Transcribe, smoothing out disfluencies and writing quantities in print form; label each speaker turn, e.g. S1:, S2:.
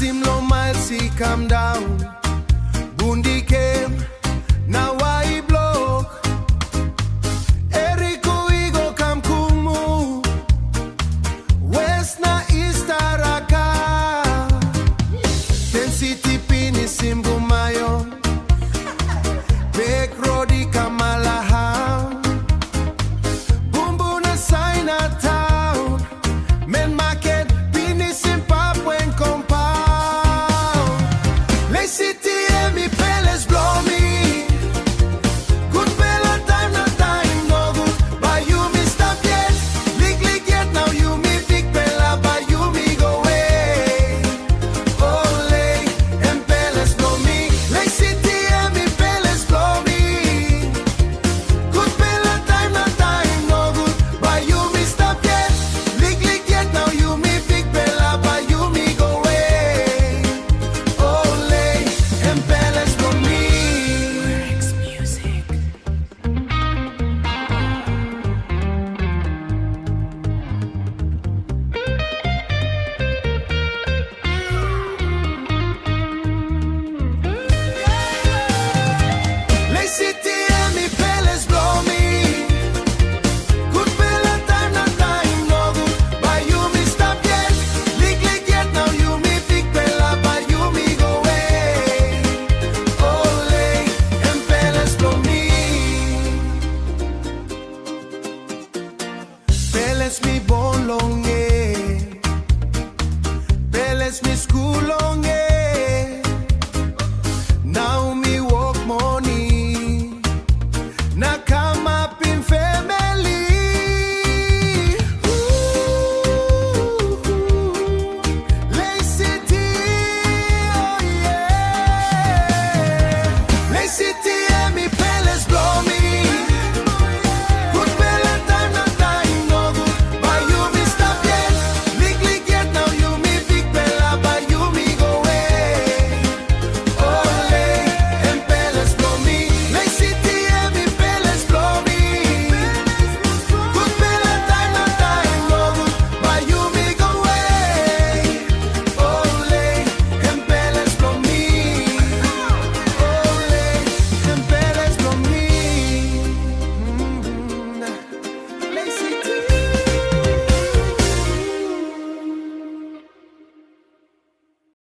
S1: him low miles, he come down. Bundi came, now I block. Eriko Igo come kumu. West na East Araka. Ten city pini simbu mayo. Big Rodi Kamalaha. Bumbu na Saina town. Men market pini Zimbabwe compound. Lae City and me palace blow me. Good fella time na time no good. But you me stop yet. Lick yet now you me big fella. But you me go away. Oh Lae and palace blow me. Lae City and me palace blow me. Good fella time na time no good. But you me stop yet. Lick yet now you me big fella. But you me go away. Oh Lae and palace blow me. Werex music. Lae City and me palace blow me. Good fella time na time no good. But you me stop yet. Lick yet now you me big fella. But you me go away. Oh Lae and palace blow me. Palace me born long, yeah. Palace me school long, yeah.